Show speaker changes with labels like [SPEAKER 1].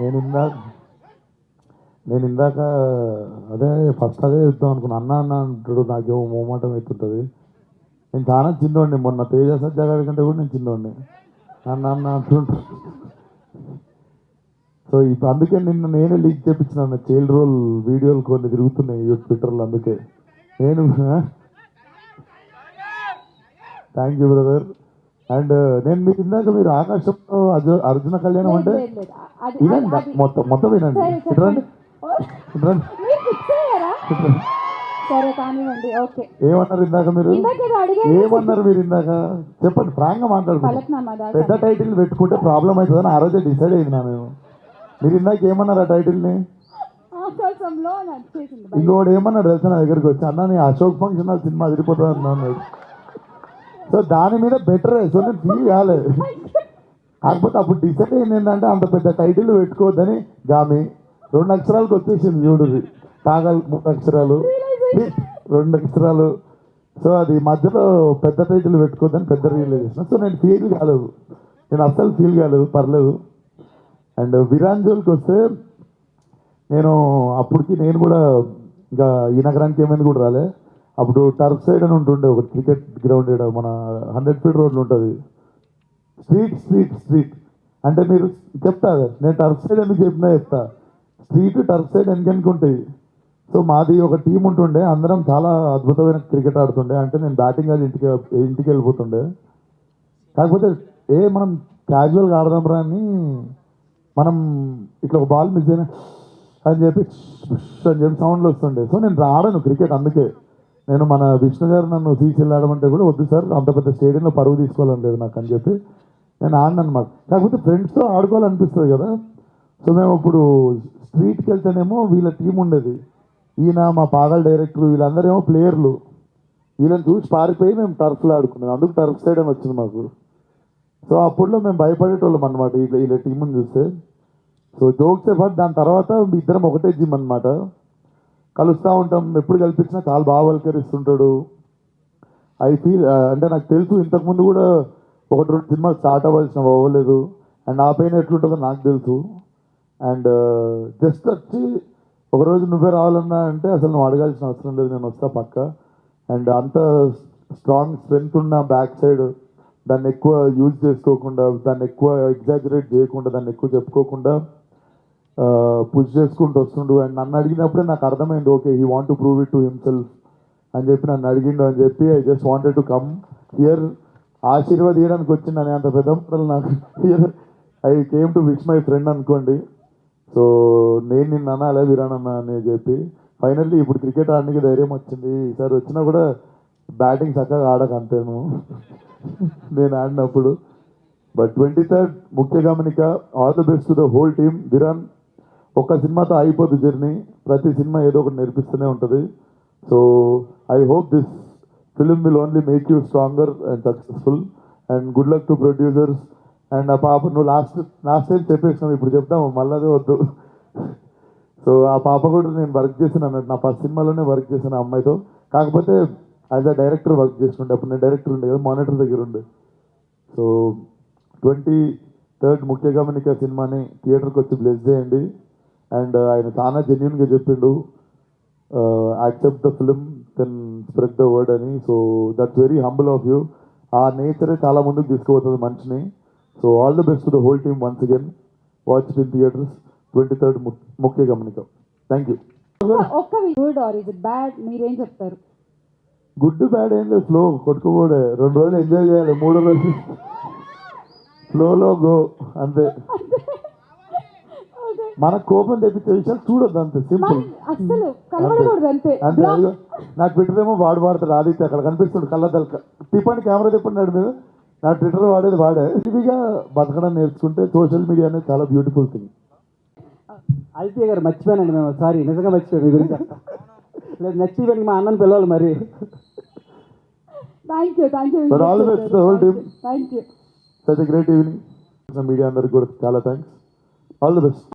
[SPEAKER 1] నేను ఇందాక నేను ఇందాక అదే ఫస్ట్ అదే చెప్తాం అనుకున్నా. అన్న అన్న అంటాడు, నాకేమో మోమాటం అవుతుంటుంది. నేను చాలా చిన్నోడిని, మొన్న తేజ సజ్జా గారి కంటే కూడా నేను చిన్నోడిని. అన్న అన్న అంటుంటా. సో ఇప్పుడు అందుకే నేనే లీక్ చేపించిన చైల్డ్ రోల్ వీడియోలు కొన్ని తిరుగుతున్నాయి ట్విట్టర్లో. అందుకే నేను థ్యాంక్ యూ బ్రదర్. అండ్ నేను మీకు ఇందాక మీరు ఆకాశంలో అర్జున కళ్యాణం అంటే వినండి, మొత్తం మొత్తం వినండి. ఇట్రండి ఇట్రండి. ఏమన్నారు ఇందాక మీరు? ఏమన్నారు మీరు ఇందాక? చెప్పండి, ఫ్రాంక్ గా మాట్లాడుకుంటాం. పెద్ద టైటిల్ పెట్టుకుంటే ప్రాబ్లం అవుతుందని ఆ రోజే డిసైడ్ అయినా నేను. మీరు ఇందాక ఏమన్నారు ఆ టైటిల్ని? ఇంకోటి ఏమన్నాడు తెలుసా నా దగ్గరికి వచ్చి, అన్న నీ అశోక్ ఫంక్షన్ హాల్ సినిమా అదిరిపోతుంది అన్నాడు. సో దాని మీద బెటర్. సో నేను ఫీల్ కాలేదు. కాకపోతే అప్పుడు డిసైడ్ అయింది ఏంటంటే అంత పెద్ద టైటిల్ పెట్టుకోవద్దని. గామి 2 అక్షరాలకు వచ్చేసింది చూడు. కాగల్ 3 అక్షరాలు, 2 అక్షరాలు. సో అది మధ్యలో పెద్ద టైటిల్ పెట్టుకోవద్దని పెద్ద రియలైజేషన్. సో నేను ఫీల్ కాలేదు, నేను అస్సలు ఫీల్ కాలేదు, పర్లేదు. అండ్ విరాంజోల్కి వస్తే నేను అప్పటికి నేను కూడా ఇంకా ఈ నగరానికి ఏమైంది కూడా రాలే. అప్పుడు టర్ఫ్ సైడ్ అని ఉంటుండే ఒక క్రికెట్ గ్రౌండ్, మన 100 ఫీట్ రోడ్లు ఉంటుంది. స్ట్రీట్ అంటే మీరు చెప్తా, నేను టర్ఫ్ సైడ్ ఎందుకు చెప్పినా చెప్తా. స్ట్రీట్ టర్ఫ్ సైడ్ ఎందుకనుకుంటాయి. సో మాది ఒక టీం ఉంటుండే, అందరం చాలా అద్భుతమైన క్రికెట్ ఆడుతుండే. అంటే నేను బ్యాటింగ్ అది ఇంటికి వెళ్ళిపోతుండే. కాకపోతే మనం క్యాజువల్గా ఆడదాం రా అని, మనం ఇట్లా ఒక బాల్ మిస్ అయినా అని చెప్పి సౌండ్లు వస్తుండే. సో నేను ఆడను క్రికెట్. అందుకే నేను మన విష్ణు గారు నన్ను తీసుకెళ్ళి ఆడమంటే కూడా వద్దు సార్, అంత పెద్ద స్టేడియంలో పరువు తీసుకోవాలని లేదు నాకు అని చెప్పి నేను ఆడను అనమాట. కాకపోతే ఫ్రెండ్స్తో ఆడుకోవాలనిపిస్తుంది కదా. సో మేము ఇప్పుడు స్ట్రీట్కి వెళ్తేనేమో వీళ్ళ టీం ఉండేది, ఈయన మా పాగల్ డైరెక్టర్, వీళ్ళందరేమో ప్లేయర్లు. వీళ్ళని చూసి పారిపోయి మేము టర్ఫ్లో ఆడుకున్నాం. అందుకు టర్ఫ్ సైడ్ అని వచ్చింది మాకు. సో అప్పుడులో మేము భయపడేటోళ్ళం అనమాట వీళ్ళ టీంని చూస్తే. సో జోక్సే బట్ దాని తర్వాత ఇద్దరం ఒకటే జిమ్ అనమాట, కలుస్తూ ఉంటాం. ఎప్పుడు కల్పించినా చాలా బాగా వల్కరిస్తుంటాడు. ఐ ఫీల్ అంటే నాకు తెలుసు ఇంతకుముందు కూడా 1-2 సినిమాలు స్టార్ట్ అవ్వలేదు. అండ్ ఆ పైన ఎట్లుంటుందో నాకు తెలుసు. అండ్ జస్ట్ వచ్చి ఒకరోజు నువ్వే రావాలన్నా అంటే అసలు నువ్వు అడగాల్సిన అవసరం లేదు, నేను వస్తా పక్క. అండ్ అంత స్ట్రాంగ్ స్ట్రెంగ్త్ ఉన్న బ్యాక్ సైడ్, దాన్ని ఎక్కువ యూజ్ చేసుకోకుండా, దాన్ని ఎక్కువ ఎగ్జాజరేట్ చేయకుండా, దాన్ని ఎక్కువ చెప్పుకోకుండా పుష్ చేసుకుంటూ వస్తుండు. అండ్ నన్ను అడిగినప్పుడే నాకు అర్థమైంది, okay he want to prove it to himself అని చెప్పి నన్ను అడిగిండు అని చెప్పి I just wanted to come here. ఆశీర్వాదీయడానికి వచ్చింది అని అంత పెద్ద మాటలు నాకు here. I came to wish my friend అనుకోండి. సో నేను నిన్న అనాలే విరానన్నా అని చెప్పి ఫైనల్లీ ఇప్పుడు క్రికెట్ ఆడడానికి ధైర్యం వచ్చింది. ఈసారి వచ్చినా కూడా బ్యాటింగ్ చక్కగా ఆడక అంతేను నేను ఆడినప్పుడు. బట్ 23rd ముఖ్య గమనిక, all the best to the whole team. Viran, ఒక్క సినిమాతో అయిపోద్ది జర్నీ, ప్రతి సినిమా ఏదో ఒకటి నేర్పిస్తూనే ఉంటుంది. So I hope this film will only make you stronger and successful. And good luck to producers. And ఆ పాప, నువ్వు లాస్ట్ టైం చెప్పేసినావు, ఇప్పుడు చెప్తాము మళ్ళీ అదే వద్దు. సో ఆ పాప కూడా నేను వర్క్ చేశాను అన్నట్టు, నా ఫస్ట్ సినిమాలోనే వర్క్ చేశాను ఆ అమ్మాయితో. కాకపోతే యాజ్ అ డైరెక్టర్ వర్క్ చేస్తుండే. అప్పుడు నేను డైరెక్టర్ ఉండే కదా, మానిటర్ దగ్గర ఉండే. సో 23rd ముఖ్య గమనిక సినిమాని థియేటర్కి వచ్చి బ్లెస్ చేయండి. అండ్ ఆయన చాలా జెన్యున్గా చెప్పిండు, accept the film can spread the word అని. So that's very humble of you. ఆ నేచరే చాలా ముందుకు తీసుకుపోతుంది మనిషిని. So all the best to the whole team once again. Watch it in theatres 23rd ముఖ్య గమనిక. Thank you. గుడ్ బ్యాడ్ ఏం లేదు, స్లో కొట్టుకోబోడే. 2 రోజులు ఎంజాయ్ చేయాలి, 3వ రోజు ఫ్లోలో గో అంతే. మన కోపం తెప్పించే విషయాలు చూడొద్దు, అంతే సింపుల్. అంతే. నా ట్విట్టర్ ఏమో వాడతాడు ఆదిత్య, అక్కడ కనిపిస్తుంది కళ్ళ తిప్పండి, కెమెరా తిప్పండి నాడు మీద. నా ట్విట్టర్ వాడేది వాడే. ఇదిగా బతకడం నేర్చుకుంటే సోషల్ మీడియా అనేది చాలా బ్యూటిఫుల్ థింగ్.
[SPEAKER 2] ఆదిత్య గారు మర్చిపోయానండి మేము, సారీ, నిజంగా మర్చిపోయాను మీ గురించి. లేదు నెక్స్ట్ ఈవెంట్ మా అన్నని పిలవాలి మరి.
[SPEAKER 1] But all the best to the whole team. Such a great evening. Media అందరికి కూడా చాలా థ్యాంక్స్. All the best.